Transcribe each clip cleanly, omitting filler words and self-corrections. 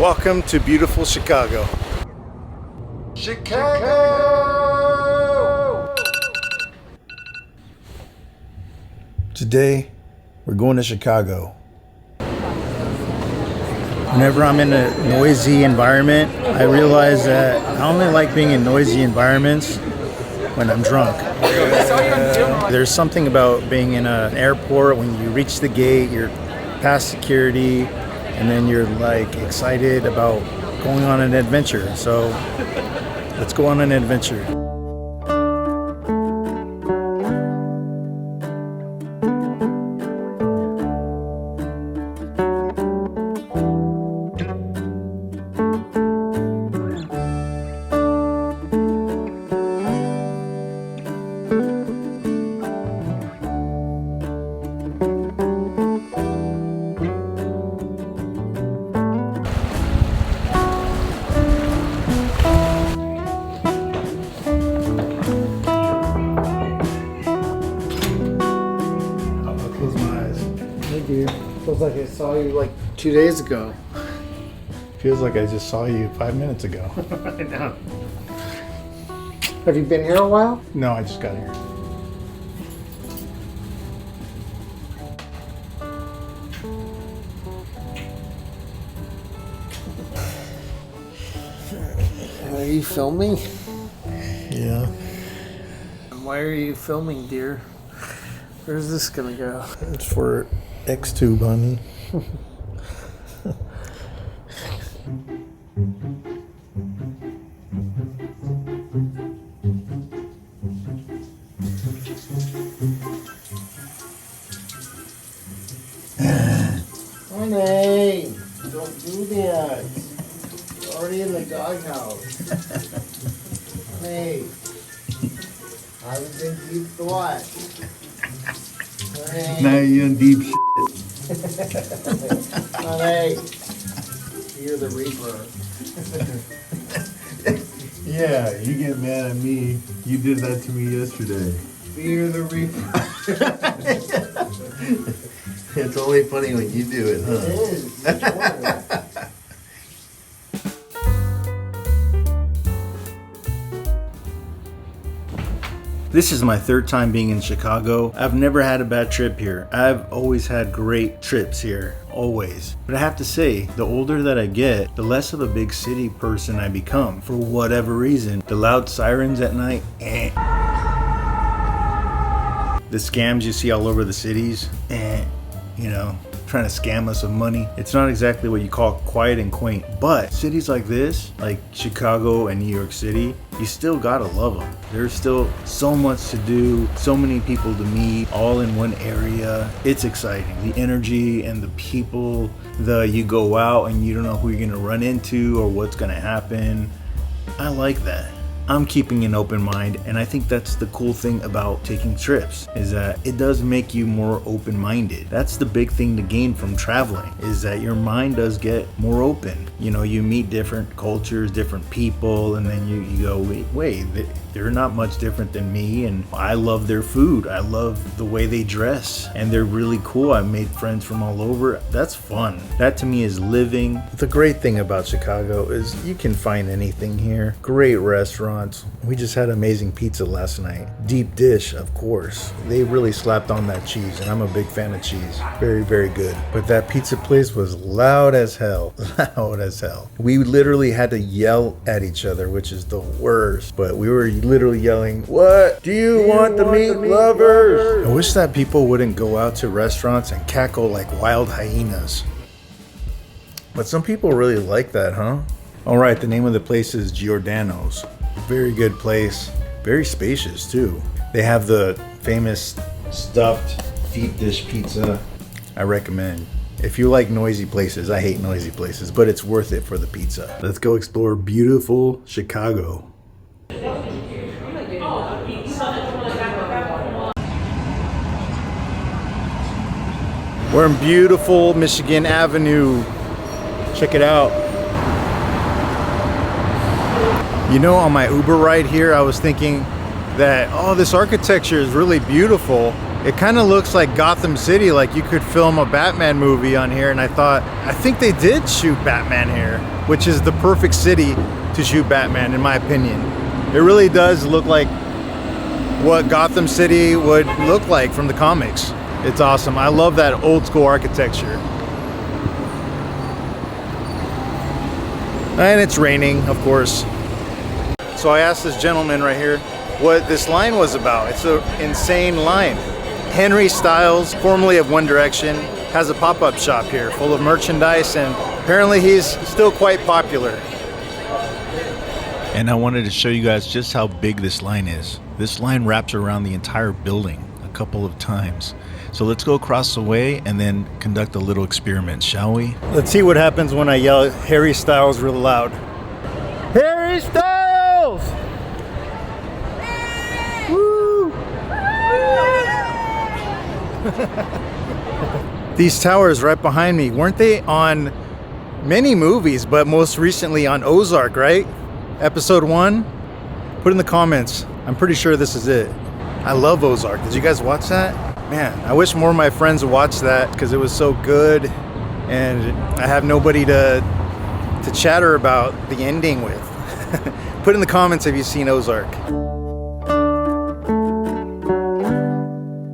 Welcome to beautiful Chicago. Chicago! Today, we're going to Chicago. Whenever I'm in a noisy environment, I realize that I only like being in noisy environments when I'm drunk. There's something about being in an airport when you reach the gate, you're past security, and then you're like excited about going on an adventure. So let's go on an adventure. Feels like I saw you like 2 days ago. Feels like I just saw you 5 minutes ago. I know. Have you been here a while? No, I just got here. Are you filming? Yeah. Why are you filming, dear? Where's this gonna go? It's for X2, honey. Honey, don't do that. You're already in the doghouse. Honey, I was in deep thought. Honey. Now you're in deep shit. Honey, you're the Reaper. Yeah, you get mad at me. You did that to me yesterday. Fear the Reaper. It's only funny when you do it, huh? It is. This is my third time being in Chicago. I've never had a bad trip here. I've always had great trips here, always. But I have to say, the older that I get, the less of a big city person I become. For whatever reason, the loud sirens at night, The scams you see all over the cities, You know, trying to scam us of money. It's not exactly what you call quiet and quaint, but cities like this, like Chicago and New York City, you still gotta love them. There's still so much to do, so many people to meet, all in one area. It's exciting. The energy and the people, you go out and you don't know who you're gonna run into or what's gonna happen. I like that. I'm keeping an open mind, and I think that's the cool thing about taking trips, is that it does make you more open-minded. That's the big thing to gain from traveling, is that your mind does get more open. You know, you meet different cultures, different people, and then you go, wait, they're not much different than me, and I love their food. I love the way they dress, and they're really cool. I made friends from all over. That's fun. That to me is living. The great thing about Chicago is you can find anything here. Great restaurants. We just had amazing pizza last night. Deep dish, of course. They really slapped on that cheese, and I'm a big fan of cheese. Very, very good. But that pizza place was loud as hell. Loud as hell. We literally had to yell at each other, which is the worst. But we were literally yelling, "What do you want the meat lovers?" I wish that people wouldn't go out to restaurants and cackle like wild hyenas. But some people really like that, huh? All right, the name of the place is Giordano's. Very good place. Very spacious too. They have the famous stuffed deep dish pizza. I recommend. If you like noisy places, I hate noisy places, but it's worth it for the pizza. Let's go explore beautiful Chicago. We're in beautiful Michigan Avenue. Check it out. You know, on my Uber ride here, I was thinking that, oh, this architecture is really beautiful. It kind of looks like Gotham City, like you could film a Batman movie on here. And I think they did shoot Batman here, which is the perfect city to shoot Batman, in my opinion. It really does look like what Gotham City would look like from the comics. It's awesome. I love that old school architecture. And it's raining, of course. So I asked this gentleman right here what this line was about. It's an insane line. Henry Styles, formerly of One Direction, has a pop-up shop here full of merchandise, and apparently he's still quite popular. And I wanted to show you guys just how big this line is. This line wraps around the entire building a couple of times. So let's go across the way and then conduct a little experiment, shall we? Let's see what happens when I yell Harry Styles real loud. Harry Styles! Woo! These towers right behind me, weren't they on many movies, but most recently on Ozark, right? Episode 1? Put in the comments. I'm pretty sure this is it. I love Ozark. Did you guys watch that? Man, I wish more of my friends would watch that because it was so good, and I have nobody to chatter about the ending with. Put in the comments if you've seen Ozark.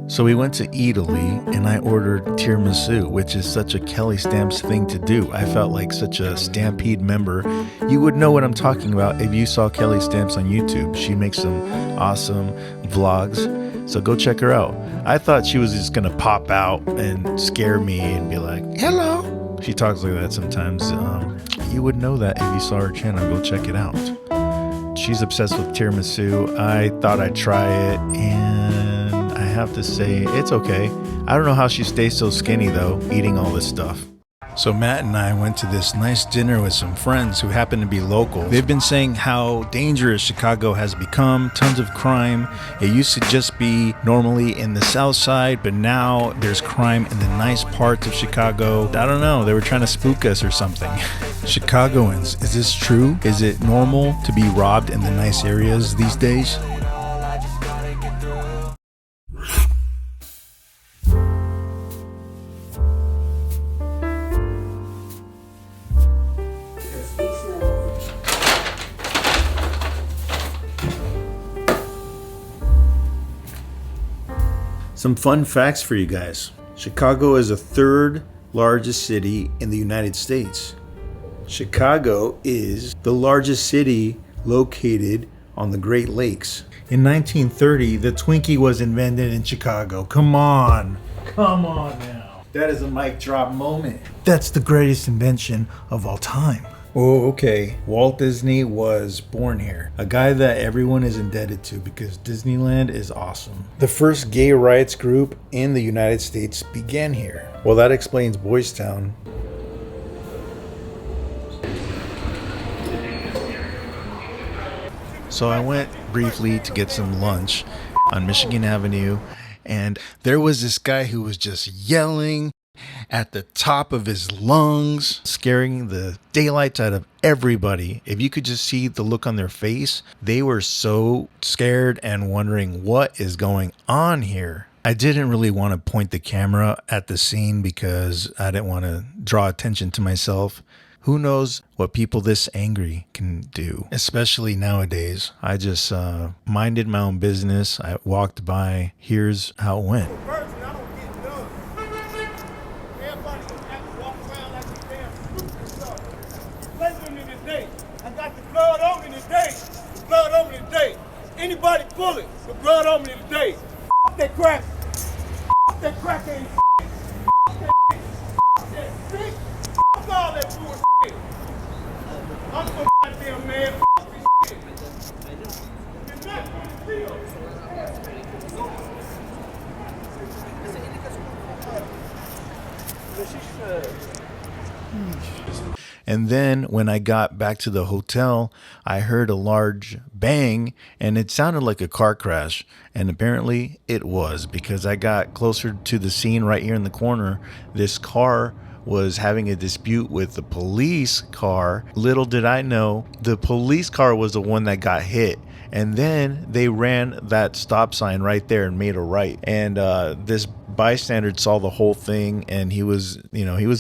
So we went to Eataly and I ordered tiramisu, which is such a Kelly Stamps thing to do. I felt like such a Stampede member. You would know what I'm talking about if you saw Kelly Stamps on YouTube. She makes some awesome vlogs, so go check her out. I thought she was just gonna pop out and scare me and be like, hello. She talks like that sometimes. You would know that if you saw her channel. Go check it out. She's obsessed with tiramisu. I thought I'd try it, and I have to say, it's okay. I don't know how she stays so skinny though, eating all this stuff. So Matt and I went to this nice dinner with some friends who happen to be local. They've been saying how dangerous Chicago has become, tons of crime. It used to just be normally in the south side, but now there's crime in the nice parts of Chicago. I don't know, they were trying to spook us or something. Chicagoans, is this true? Is it normal to be robbed in the nice areas these days? Some fun facts for you guys. Chicago is the third largest city in the United States. Chicago is the largest city located on the Great Lakes. In 1930, the Twinkie was invented in Chicago. Come on now. That is a mic drop moment. That's the greatest invention of all time. Oh, okay. Walt Disney was born here. A guy that everyone is indebted to because Disneyland is awesome. The first gay rights group in the United States began here. Well, that explains Boys Town. So I went briefly to get some lunch on Michigan Avenue, and there was this guy who was just yelling at the top of his lungs, scaring the daylights out of everybody. If you could just see the look on their face, they were so scared and wondering what is going on here. I didn't really want to point the camera at the scene because I didn't want to draw attention to myself. Who knows what people this angry can do, especially nowadays. I just minded my own business. I walked by. Here's how it went. Anybody pull it, the blood on me today. F that crack. F that crack ain't F that stick. F all that bullshit. I'm so goddamn mad. F this shit. It's not for the field. And then when I got back to the hotel, I heard a large bang and it sounded like a car crash. And apparently it was, because I got closer to the scene right here in the corner. This car was having a dispute with the police car. Little did I know, the police car was the one that got hit. And then they ran that stop sign right there and made a right. And this bystander saw the whole thing, and he was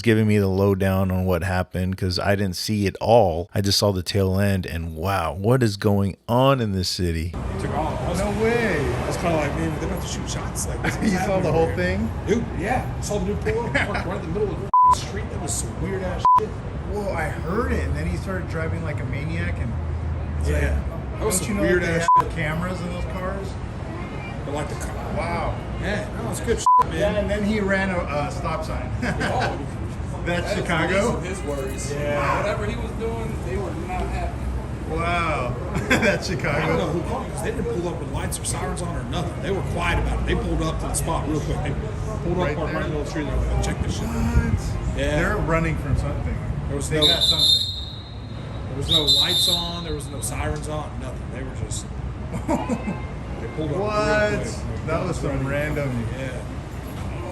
giving me the lowdown on what happened, because I didn't see it all. I just saw the tail end, and wow, what is going on in this city? Took off. No way. It's kind of like, man, they're about to shoot shots. Like, You saw the whole thing? Dude, yeah. I saw the dude pull up, parked right in the middle of the street. That was some weird ass shit. Well, I heard it, and then he started driving like a maniac, and it's Yeah. like, That was don't some you know weird that they ass have cameras in those cars? But like the car. Wow. Yeah, no, it's good shit, Yeah, man. and then he ran a stop sign. Oh, That's Chicago? His worries. Yeah. Whatever he was doing, they were not happy. Wow. That's I don't know Chicago. who called because they didn't pull up with lights or sirens on or nothing. They were quiet about it. They pulled up to the spot real quick. They pulled Right up, parked there? right in the middle of the street. They're like, check this shit. What? Yeah. They're running from something. There was They no, got something. there was no lights on. There was no sirens on. Nothing. They were just. They pulled up real What? quick. That was some random. Yeah.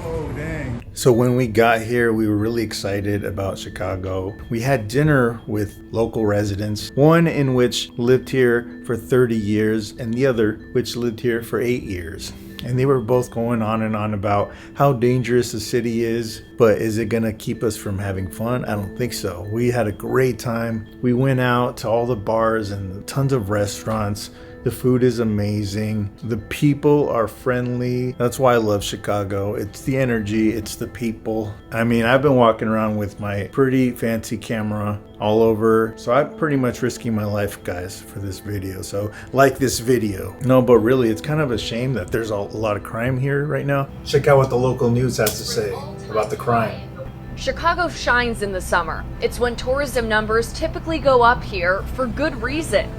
Oh, dang. So when we got here, we were really excited about Chicago. We had dinner with local residents, one in which lived here for 30 years and the other which lived here for 8 years. And they were both going on and on about how dangerous the city is, but is it gonna keep us from having fun? I don't think so. We had a great time. We went out to all the bars and tons of restaurants. The food is amazing. The people are friendly. That's why I love Chicago. It's the energy, it's the people. I mean, I've been walking around with my pretty fancy camera all over. So I'm pretty much risking my life, guys, for this video. So like this video. No, but really, it's kind of a shame that there's a lot of crime here right now. Check out what the local news has to say about the crime. Chicago shines in the summer. It's when tourism numbers typically go up here for good reason.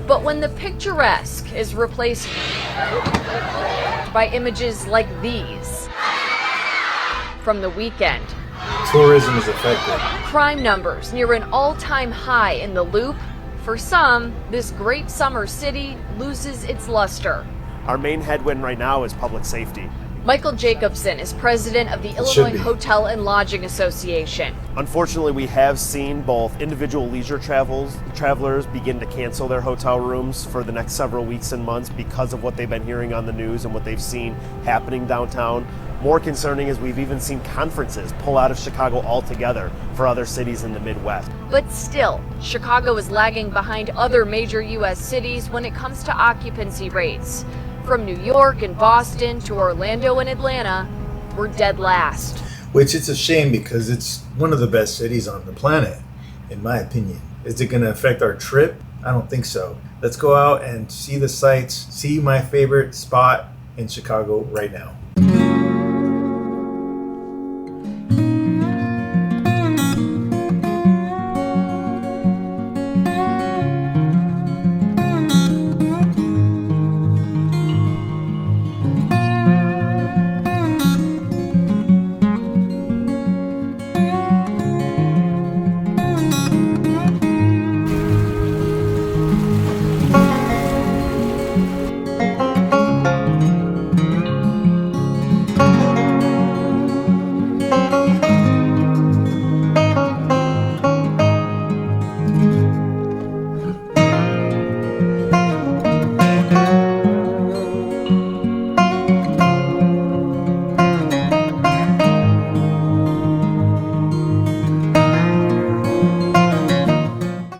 But when the picturesque is replaced by images like these from the weekend, Tourism is affected. crime numbers near an all-time high in the Loop, for some, this great summer city loses its luster. Our main headwind right now is public safety. Michael Jacobson is president of the should Illinois be. Hotel and Lodging Association. Unfortunately, we have seen both individual leisure travelers begin to cancel their hotel rooms for the next several weeks and months because of what they've been hearing on the news and what they've seen happening downtown. More concerning is we've even seen conferences pull out of Chicago altogether for other cities in the Midwest. But still, Chicago is lagging behind other major U.S. cities when it comes to occupancy rates. From New York and Boston to Orlando and Atlanta, we're dead last. Which it's a shame because it's one of the best cities on the planet, in my opinion. Is it going to affect our trip? I don't think so. Let's go out and see the sights, see my favorite spot in Chicago right now.